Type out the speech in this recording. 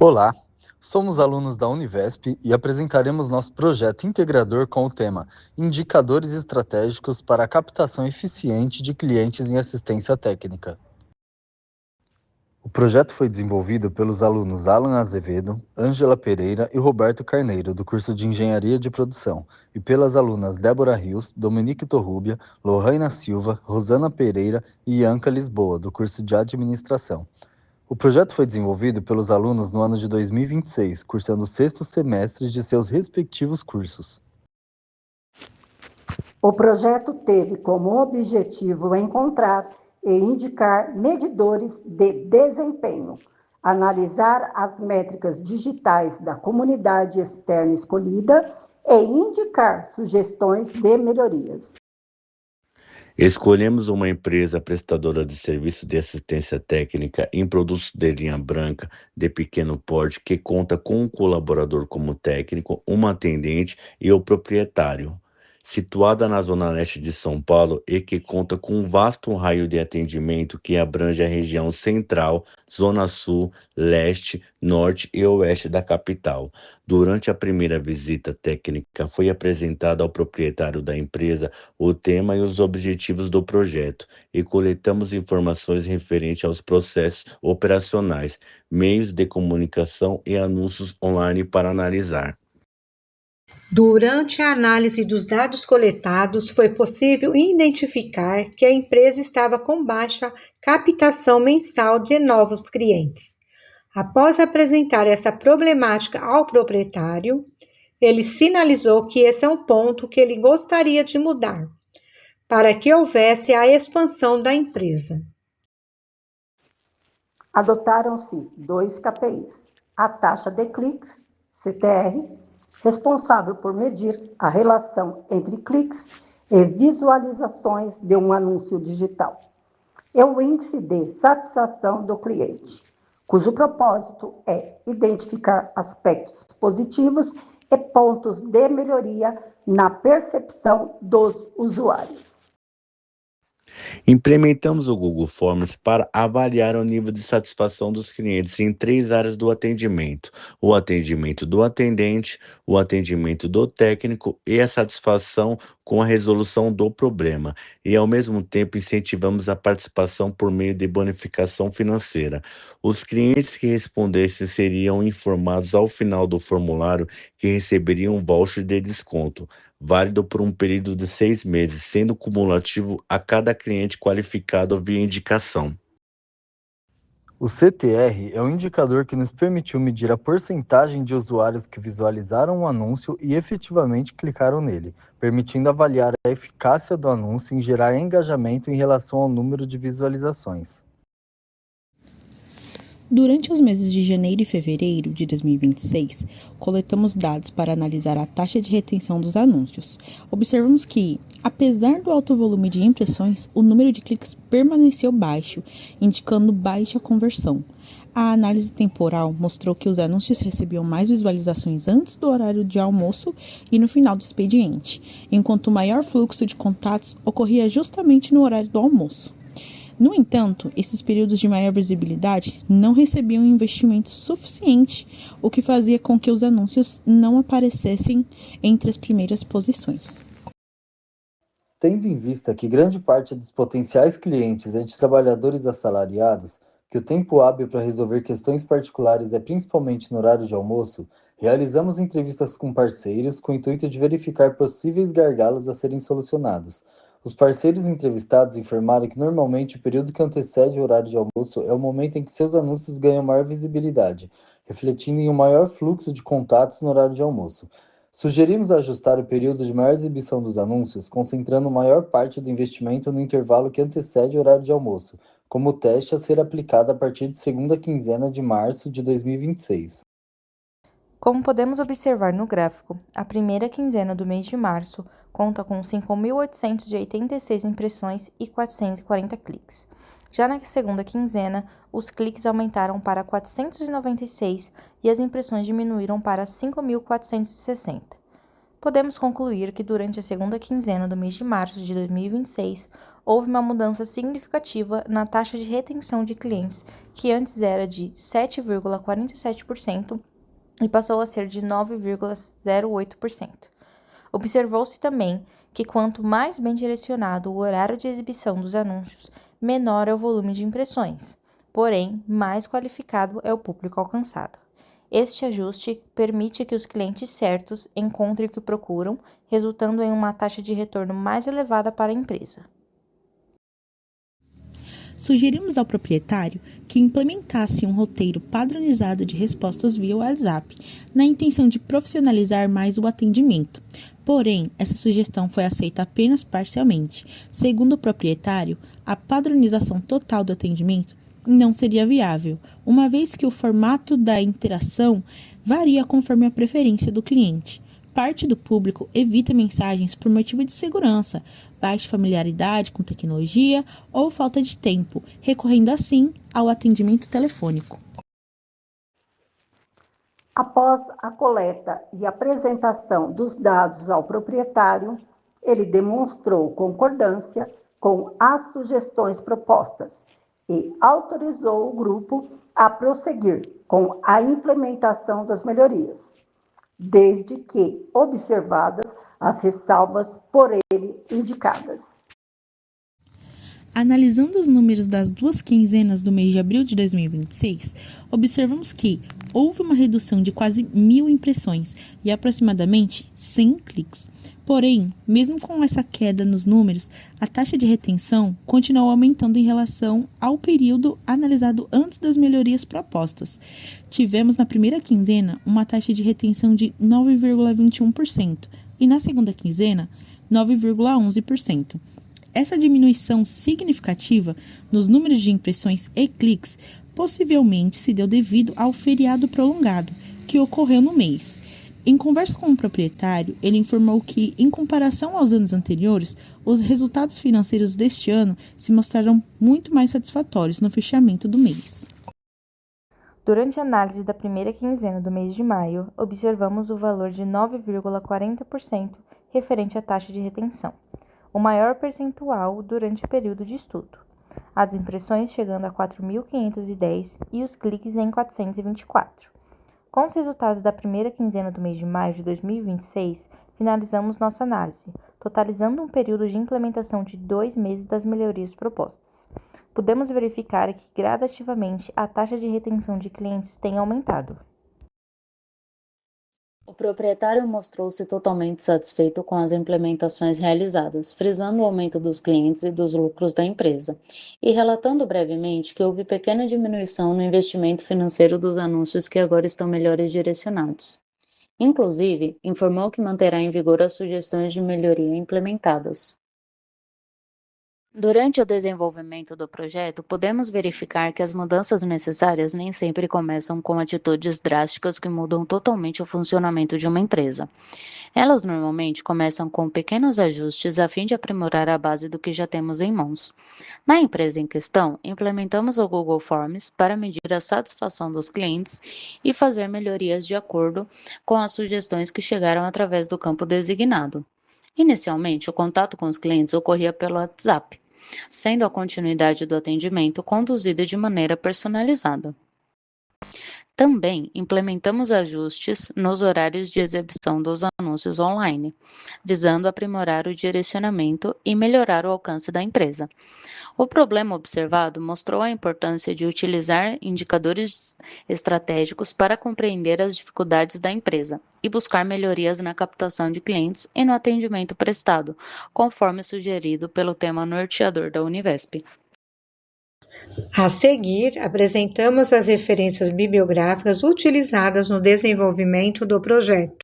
Olá, somos alunos da Univesp e apresentaremos nosso projeto integrador com o tema Indicadores Estratégicos para a Captação Eficiente de Clientes em Assistência Técnica. O projeto foi desenvolvido pelos alunos Alan Azevedo, Ângela Pereira e Roberto Carneiro, do curso de Engenharia de Produção, e pelas alunas Débora Rios, Dominique Torrubia, Lohana Silva, Rosana Pereira e Ianca Lisboa, do curso de Administração. O projeto foi desenvolvido pelos alunos no ano de 2026, cursando os 6º semestres de seus respectivos cursos. O projeto teve como objetivo encontrar e indicar medidores de desempenho, analisar as métricas digitais da comunidade externa escolhida e indicar sugestões de melhorias. Escolhemos uma empresa prestadora de serviços de assistência técnica em produtos de linha branca de pequeno porte que conta com um colaborador como técnico, uma atendente e o proprietário. Situada na zona leste de São Paulo e que conta com um vasto raio de atendimento que abrange a região central, zona sul, leste, norte e oeste da capital. Durante a primeira visita técnica, foi apresentado ao proprietário da empresa o tema e os objetivos do projeto e coletamos informações referentes aos processos operacionais, meios de comunicação e anúncios online para analisar. Durante a análise dos dados coletados, foi possível identificar que a empresa estava com baixa captação mensal de novos clientes. Após apresentar essa problemática ao proprietário, ele sinalizou que esse é um ponto que ele gostaria de mudar, para que houvesse a expansão da empresa. Adotaram-se 2 KPIs: a taxa de cliques, CTR, responsável por medir a relação entre cliques e visualizações de um anúncio digital, e o índice de satisfação do cliente, cujo propósito é identificar aspectos positivos e pontos de melhoria na percepção dos usuários. Implementamos o Google Forms para avaliar o nível de satisfação dos clientes em 3 áreas do atendimento: o atendimento do atendente, o atendimento do técnico e a satisfação com a resolução do problema. E, ao mesmo tempo, incentivamos a participação por meio de bonificação financeira. Os clientes que respondessem seriam informados ao final do formulário que receberiam um voucher de desconto, válido por um período de 6 meses, sendo cumulativo a cada cliente qualificado via indicação. O CTR é um indicador que nos permitiu medir a porcentagem de usuários que visualizaram o anúncio e efetivamente clicaram nele, permitindo avaliar a eficácia do anúncio em gerar engajamento em relação ao número de visualizações. Durante os meses de janeiro e fevereiro de 2026, coletamos dados para analisar a taxa de retenção dos anúncios. Observamos que, apesar do alto volume de impressões, o número de cliques permaneceu baixo, indicando baixa conversão. A análise temporal mostrou que os anúncios recebiam mais visualizações antes do horário de almoço e no final do expediente, enquanto o maior fluxo de contatos ocorria justamente no horário do almoço. No entanto, esses períodos de maior visibilidade não recebiam investimento suficiente, o que fazia com que os anúncios não aparecessem entre as primeiras posições. Tendo em vista que grande parte dos potenciais clientes é de trabalhadores assalariados, que o tempo hábil para resolver questões particulares é principalmente no horário de almoço, realizamos entrevistas com parceiros com o intuito de verificar possíveis gargalos a serem solucionados. Os parceiros entrevistados informaram que normalmente o período que antecede o horário de almoço é o momento em que seus anúncios ganham maior visibilidade, refletindo em um maior fluxo de contatos no horário de almoço. Sugerimos ajustar o período de maior exibição dos anúncios, concentrando maior parte do investimento no intervalo que antecede o horário de almoço, como teste a ser aplicado a partir de segunda quinzena de março de 2026. Como podemos observar no gráfico, a primeira quinzena do mês de março conta com 5.886 impressões e 440 cliques. Já na segunda quinzena, os cliques aumentaram para 496 e as impressões diminuíram para 5.460. Podemos concluir que durante a segunda quinzena do mês de março de 2026, houve uma mudança significativa na taxa de retenção de clientes, que antes era de 7,47% e passou a ser de 9,08%. Observou-se também que quanto mais bem direcionado o horário de exibição dos anúncios, menor é o volume de impressões, porém, mais qualificado é o público alcançado. Este ajuste permite que os clientes certos encontrem o que procuram, resultando em uma taxa de retorno mais elevada para a empresa. Sugerimos ao proprietário que implementasse um roteiro padronizado de respostas via WhatsApp, na intenção de profissionalizar mais o atendimento. Porém, essa sugestão foi aceita apenas parcialmente. Segundo o proprietário, a padronização total do atendimento não seria viável, uma vez que o formato da interação varia conforme a preferência do cliente. Parte do público evita mensagens por motivo de segurança, baixa familiaridade com tecnologia ou falta de tempo, recorrendo assim ao atendimento telefônico. Após a coleta e apresentação dos dados ao proprietário, ele demonstrou concordância com as sugestões propostas e autorizou o grupo a prosseguir com a implementação das melhorias, desde que observadas as ressalvas por ele indicadas. Analisando os números das 2 quinzenas do mês de abril de 2026, observamos que houve uma redução de quase 1.000 impressões e aproximadamente 100 cliques. Porém, mesmo com essa queda nos números, a taxa de retenção continuou aumentando em relação ao período analisado antes das melhorias propostas. Tivemos na primeira quinzena uma taxa de retenção de 9,21% e na segunda quinzena 9,11%. Essa diminuição significativa nos números de impressões e cliques possivelmente se deu devido ao feriado prolongado que ocorreu no mês. Em conversa com o proprietário, ele informou que, em comparação aos anos anteriores, os resultados financeiros deste ano se mostraram muito mais satisfatórios no fechamento do mês. Durante a análise da primeira quinzena do mês de maio, observamos o valor de 9,40% referente à taxa de retenção, o maior percentual durante o período de estudo. As impressões chegando a 4.510 e os cliques em 424. Com os resultados da primeira quinzena do mês de maio de 2026, finalizamos nossa análise, totalizando um período de implementação de 2 meses das melhorias propostas. Podemos verificar que gradativamente a taxa de retenção de clientes tem aumentado. O proprietário mostrou-se totalmente satisfeito com as implementações realizadas, frisando o aumento dos clientes e dos lucros da empresa, e relatando brevemente que houve pequena diminuição no investimento financeiro dos anúncios que agora estão melhores direcionados. Inclusive, informou que manterá em vigor as sugestões de melhoria implementadas. Durante o desenvolvimento do projeto, podemos verificar que as mudanças necessárias nem sempre começam com atitudes drásticas que mudam totalmente o funcionamento de uma empresa. Elas normalmente começam com pequenos ajustes a fim de aprimorar a base do que já temos em mãos. Na empresa em questão, implementamos o Google Forms para medir a satisfação dos clientes e fazer melhorias de acordo com as sugestões que chegaram através do campo designado. Inicialmente, o contato com os clientes ocorria pelo WhatsApp, sendo a continuidade do atendimento conduzida de maneira personalizada. Também implementamos ajustes nos horários de exibição dos anúncios online, visando aprimorar o direcionamento e melhorar o alcance da empresa. O problema observado mostrou a importância de utilizar indicadores estratégicos para compreender as dificuldades da empresa e buscar melhorias na captação de clientes e no atendimento prestado, conforme sugerido pelo tema norteador da Univesp. A seguir, apresentamos as referências bibliográficas utilizadas no desenvolvimento do projeto.